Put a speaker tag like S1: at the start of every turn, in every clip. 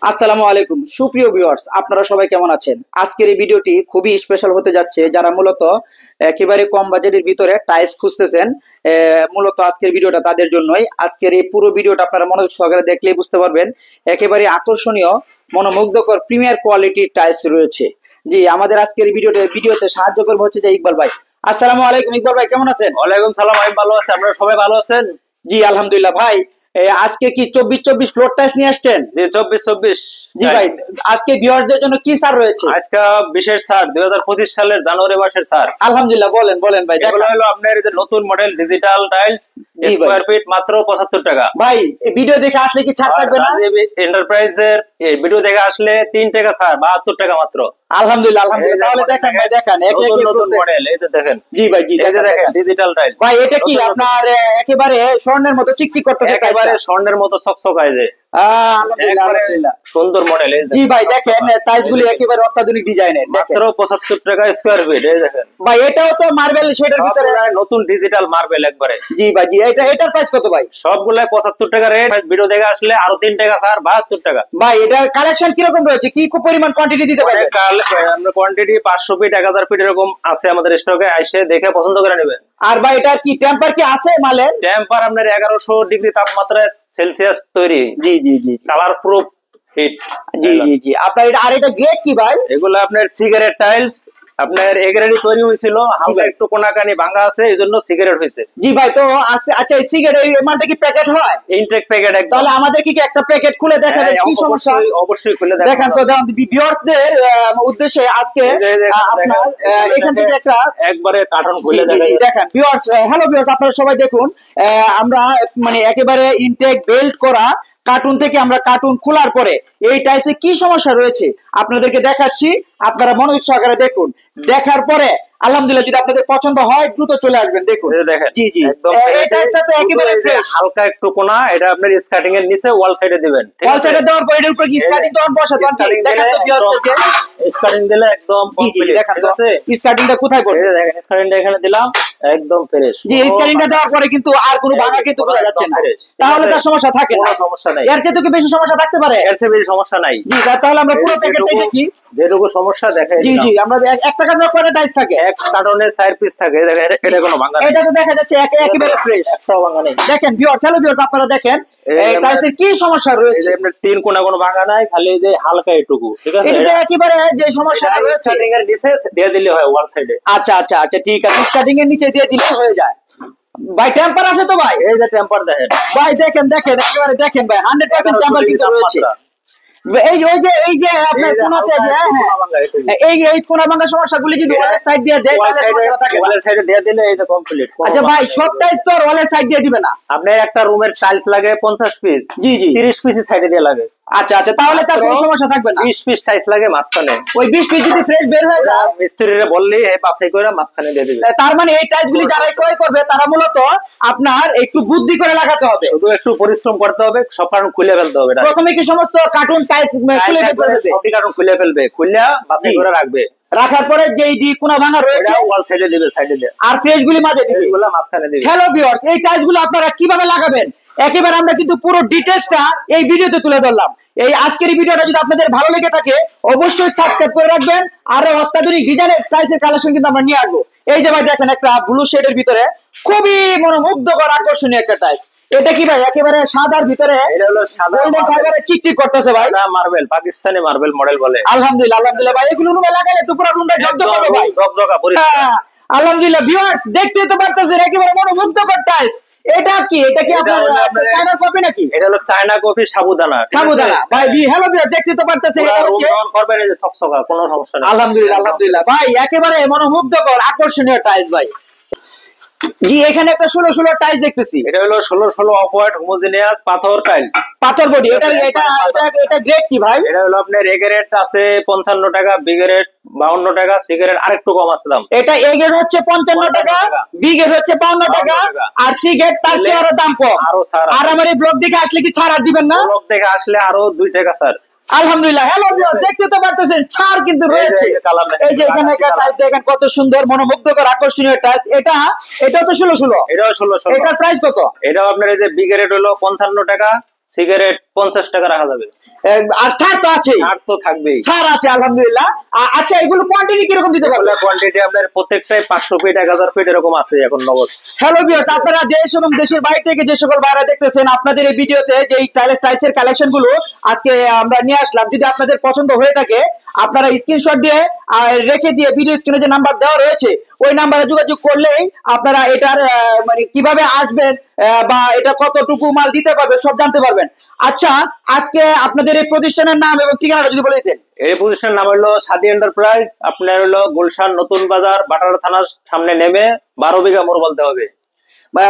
S1: আসসালামু আলাইকুম সুপ্রিয় ভিউয়ার্স, আপনারা সবাই কেমন আছেন? আজকের এই ভিডিওটি খুবই স্পেশাল হতে যাচ্ছে। যারা মূলত একেবারে কম বাজেটের ভিতরে টাইলস খুঁজতেছেন, মূলত আজকের ভিডিওটা তাদের জন্যই। আজকের এই পুরো ভিডিওটা আপনারা মনোযোগ সহকারে দেখলেই বুঝতে পারবেন একেবারে আকর্ষণীয় মনোমুগ্ধকর প্রিমিয়ার কোয়ালিটির টাইলস রয়েছে। জি, আমাদের আজকের ভিডিওতে সাহায্য করবে হচ্ছে যে ইকবাল ভাই। আসসালামু আলাইকুম ইকবাল ভাই, কেমন আছেন?
S2: ওয়ালাইকুম সালাম, আমি ভালো আছি। আপনারা সবাই ভালো আছেন?
S1: জি আলহামদুলিল্লাহ। ভাই আজকে কি 24 ফ্লোর টাইলস নিয়ে আসছেন?
S2: জি 24।
S1: জি ভাই, আজকে ভিউয়ারদের জন্য কি ছাড় রয়েছে?
S2: আজকে বিশেষ ছাড় 2025 সালের জানুয়ারি মাসের ছাড়।
S1: আলহামদুলিল্লাহ, বলেন বলেন ভাই।
S2: এগুলো হলো আপনার এই যে নতুন model digital tiles, square feet মাত্র 75 টাকা।
S1: ভাই ভিডিও দেখে আসলে কি ছাড় থাকবে না?
S2: এন্টারপ্রাইজের এই ভিডিও দেখে আসলে 3 টাকা ছাড়, 72 টাকা মাত্র।
S1: আলহামদুলিল্লাহ আলহামদুলিল্লাহ। তাহলে দেখেন ভাই, দেখেন
S2: নতুন মডেল, এই যে দেখেন।
S1: জি ভাই, জি
S2: এই যে দেখেন ডিজিটাল টাইলস।
S1: ভাই এটা কি আপনার একেবারে স্বর্ণের মতো চিকচিক করতেছে?
S2: একেবারে স্বর্ণের মতো চকচকায় যে।
S1: আলহামদুলিল্লাহ আলহামদুলিল্লাহ।
S2: সুন্দর মডেল।
S1: জি ভাই দেখেন টাইলস গুলি একেবারে অত্যাধুনিক ডিজাইনের,
S2: মাত্র 75 টাকা স্কয়ার ফিট। এই দেখেন
S1: ভাই, এটাও তো মার্বেল শেডের ভিতরে
S2: নতুন ডিজিটাল মার্বেল একবারে।
S1: জি ভাই, জি এটার প্রাইস কত ভাই?
S2: সবগুলাই 75 টাকা রেট। ভিডিও দেখে আসলে আরো 3 টাকা ছাড়, 72 টাকা।
S1: ভাই এটার কালেকশন কিরকম রয়েছে? কি পরিমাণ কোয়ান্টিটি দিতে পারবেন?
S2: আমরা কোয়ান্টিটি 500 ফিট 1000 ফিট এরকম আছে আমাদের স্টকে। এসে দেখে পছন্দ করে নেবেন।
S1: আর ভাই এটা কি টেম্পার কি আছে মালের?
S2: টেম্পার আপনার 1100 ডিগ্রি তাপমাত্রায় সেলসিয়াস তৈরি।
S1: জি জি জি,
S2: কালার প্রুফ হিট।
S1: জি জি জি। আপনার এটা আর এটা গ্রেড কি ভাই?
S2: এগুলো আপনার সিগারেট টাইলস। আপনার এগ্রেডি তৈরি হয়েছিল, হালকা একটু কোনাকানি ভাঙা আছে, এইজন্য সিগারেট হয়েছে।
S1: জি ভাই, তো আচ্ছা এই সিগারেট এই মালটা কি প্যাকেট হয়?
S2: ইনটেক প্যাকেট একদম।
S1: তাহলে আমাদের কি একটা প্যাকেট খুলে দেখাবেন কি সমস্যা?
S2: অবশ্যই খুলে
S1: দেখেন তো, ভিউয়ার্সদের উদ্দেশ্যে আজকে আপনার এখান থেকে একটা
S2: একবারে কার্টন খুলে
S1: দেখেন ভিউয়ার্স। হ্যালো ভিউয়ার্স, আপনারা সবাই দেখুন, আমরা মানে একেবারে ইনটেক বেল্ট করা কার্টুন থেকে আমরা কার্টুন খোলার পরে এই টাইলসে কি সমস্যা রয়েছে আপনাদেরকে দেখাচ্ছি। আপনারা মনোযোগ সহকারে দেখুন। দেখার পরে আলহামদুলিল্লাহ যদি আপনাদের পছন্দ হয় দ্রুত চলে আসবেন। দেখুন জি জি, এই টাইলসটা তো একেবারে ফ্রেশ।
S2: হালকা একটু কোনা, এটা আপনার স্কার্টিং এর নিচে ওয়াল সাইডে দিবেন।
S1: ওয়াল সাইডে দেওয়ার পরে এর উপরে কি স্কার্টিং তো বসা তো দেখেন তো ভিউয়ার্সদেরকে।
S2: স্কার্টিং দিলে একদম কমপ্লিট।
S1: দেখেন তো স্কার্টিংটা কোথায় পড়বে?
S2: দেখেন স্কার্টিংটা এখানে দিলাম, একদম ফ্রেশ।
S1: জি, এই স্কার্টিংটা দেওয়ার পরে কিন্তু আর কোনো ভাঙা কিন্তু বোঝা যাচ্ছে না, তাহলে তার সমস্যা থাকে না।
S2: কোনো সমস্যা নাই।
S1: এর চেয়ে তো কি বেশি সমস্যা থাকতে পারে?
S2: এর চেয়ে বেশি সমস্যা নাই।
S1: জি, তাহলে আমরা পুরো প্যাকেটটাই দেখি।
S2: যেটুকু সমস্যা দেখাই।
S1: জি জি, আমরা একটা কার্টনে কয়টা টাইলস থাকে?
S2: এক কার্টনে 4 পিস থাকে। দেখেন এটা কোনো ভাঙা নাই।
S1: এটা তো দেখা যাচ্ছে একেবারে ফ্রেশ,
S2: একটাও ভাঙা নাই।
S1: দেখেন ভিউয়ার, হ্যালো ভিউয়ার, আপনারা দেখেন এই টাইলসের কি সমস্যা রয়েছে।
S2: আপনার তিন কোণা কোনো ভাঙা নাই, খালি যে হালকা একটুকু। ঠিক আছে,
S1: এটা একেবারে যে সমস্যা রয়েছে
S2: স্টার্টিং এর নিচে দিয়ে দিলে হয় ওয়াল সাইডে।
S1: আচ্ছা আচ্ছা আচ্ছা, ঠিক আছে, স্টার্টিং এর নিচে দিয়ে দিলে হয়ে যায়। ভাই টেম্পার আছে তো ভাই?
S2: এই যে টেম্পার দেখেন
S1: ভাই, দেখেন দেখেন একেবারে দেখেন ভাই, 100% টেম্পার কিন্তু রয়েছে। এই যে আপনার কোণাতে যে এই কোণা ভাঙা সমস্যাগুলি যদি ওয়ালের সাইড দিয়ে দেয় তাহলে সমস্যা থাকে।
S2: ওয়ালের সাইডে দিয়ে দিলে এই যে কমপ্লিট।
S1: আচ্ছা ভাই, সব টাইলস তো ওয়ালের সাইড দিয়ে দিবে না।
S2: আপনার একটা রুমের টাইলস লাগে 50 পিস।
S1: জি জি,
S2: 30 পিস সাইডে দিয়ে লাগে।
S1: আচ্ছা আচ্ছা, তাহলে তার কোনো সমস্যা থাকবে না।
S2: 20 পিস টাইলস লাগে মাঝখানে।
S1: ওই 20 পিস যদি ফ্রেশ বের হয়ে যায়,
S2: মিস্ত্রিরে বললেই এই বাছাই করে মাঝখানে দিয়ে দিবে।
S1: তার মানে এই টাইলসগুলি যারা ক্রয় করবে তারা মূলত আপনার একটু বুদ্ধি করে লাগাতে হবে,
S2: শুধু একটু পরিশ্রম করতে হবে, সব কার্টন খুলে ফেলতে হবে।
S1: প্রথমে কি সমস্ত কার্টুন টাইলস খুলে ফেলবে,
S2: সবই কার্টন খুলে ফেলবে, খুলে বাছাই করে রাখবে।
S1: রাখার পরে যেই কোণা ভাঙা রয়েছে
S2: ওয়াল সাইডে দিবে, সাইডে দিবে,
S1: আর ফ্রেশ গুলি মাঝে দিবে,
S2: এগুলো মাঝখানে দিবে।
S1: হ্যালো ভিউয়ার্স, এই টাইলসগুলো আপনারা কিভাবে লাগাবেন একেবারে আমরা কিন্তু পুরো ডিটেইলসটা এই ভিডিওতে তুলে ধরলাম। এই আজকের এই ভিডিওটা যদি আপনাদের ভালো লেগে থাকে অবশ্যই সাবস্ক্রাইব করে রাখবেন। আর অত্যাধুনিক ডিজাইনের টাইলসের কালেকশন কিন্তু আমরা নিয়ে আসবো। এই যে ভাই দেখেন একটা ব্লু শেডের ভিতরে খুবই মনোমুগ্ধকর আকর্ষণীয় একটা টাইলস। এটা কি ভাই একেবারে সাদার ভিতরে?
S2: এটা হলো সাদা
S1: গোল্ডেন ফাইবারে চিকচিক করতেছে ভাই।
S2: এটা মার্বেল, পাকিস্তানি মার্বেল মডেল বলে।
S1: আলহামদুলিল্লাহ আলহামদুলিল্লাহ ভাই, এগুলো রুমে লাগালে তো পুরো রুমটা ঝকঝক করবে ভাই,
S2: ঝকঝকা পরিষ্কার।
S1: আলহামদুলিল্লাহ ভিউয়ার্স, দেখতে তো পারতেছেন একেবারে মনোমুগ্ধকর টাইলস। এটা কি আপনার চায়না কপি নাকি?
S2: এটা হলো চায়না কপি সাবুদানা।
S1: সাবুদানা ভাই, হ্যালো ভিউয়ার, দেখতে তো পারতেছেন এটা হচ্ছে
S2: করবেন এই যে চকচকা, কোনো সমস্যা নেই।
S1: আলহামদুলিল্লাহ আলহামদুলিল্লাহ ভাই, একেবারে মনোমুগ্ধকর আকর্ষণীয় টাইলস ভাই। জি, এখানে একটা 16 টাইলস দেখতেছি।
S2: এটা হলো 16 অফ হোয়াইট হোমোজেনিয়াস পাথর টাইলস,
S1: পাথর বডি। এটা গ্রেড কি ভাই?
S2: এটা হলো আপনার এ গ্রেড আছে 55 টাকা, বি গ্রেড 52 টাকা, সি গ্রেড আরেকটু কম আছে দাম।
S1: এটা এ গ্রেড হচ্ছে 55 টাকা, বি গ্রেড হচ্ছে 52 টাকা, আর সি গ্রেড তার চেয়ে আরো দাম কম। আর আমার এই ব্লগ দেখে আসলে কি ছাড় আর দিবেন না?
S2: ব্লগ দেখে আসলে আরো 2 টাকা স্যার।
S1: আলহামদুলিল্লাহ, হ্যালো ভিউয়ার, দেখতে তো পারতেছেন ছাড় কিন্তু রয়েছে। এই যে এখানে একটা টাইলস দেখেন কত সুন্দর মনোমুগ্ধকর আকর্ষণীয় টাইলস। এটাও তো 16।
S2: এটাও 16।
S1: এটার প্রাইস কত?
S2: এটাও আপনার এই যে বি গ্রেড হলো 55 টাকা, সিগারেট 50 টাকা রাখা যাবে।
S1: আর ছাড় তো আছে,
S2: আর তো থাকবেই,
S1: ছাড় আছে আলহামদুলিল্লাহ। আচ্ছা এগুলো কোয়ান্টিটি কিরকম দিতে পারবে?
S2: কোয়ান্টিটি আপনার প্রত্যেকটাই 500 ফিট 1000 ফিট এরকম আছে এখন নগদ।
S1: হ্যালো ভিউয়ার্স, আপনারা দেশ এবং দেশের বাইরে থেকে যে সকল ভাইরা দেখতেছেন, আপনাদের এই ভিডিওতে যে টাইলসের কালেকশন গুলো আজকে আমরা নিয়ে আসলাম, যদি আপনাদের পছন্দ হয়ে থাকে আপনারা স্ক্রিনশট দিয়ে রেখে দিয়ে ভিডিও স্ক্রিনে যে নাম্বার দেওয়া রয়েছে ওই নাম্বারে যোগাযোগ করলেই আপনারা এটার মানে কিভাবে আসবেন বা এটা কতটুকু মাল দিতে পারবে সব জানতে পারবেন। আচ্ছা আজকে আপনাদের এই প্রতিষ্ঠানের নাম এবং ঠিকানাটা যদি বলে দিতেন।
S2: এই প্রতিষ্ঠানের নাম হলো সাদি এন্টারপ্রাইজ, আপনার হলো গুলশান নতুন বাজার বাটারা থানার সামনে নেমে 12 বিঘা মোড় বলতে হবে।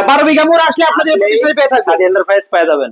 S1: 12 বিঘা মোড় আসলে আপনাদের এই প্রতিষ্ঠানে পেয়ে থাকবেন।
S2: সাদি এন্টারপ্রাইজ পেয়ে যাবেন।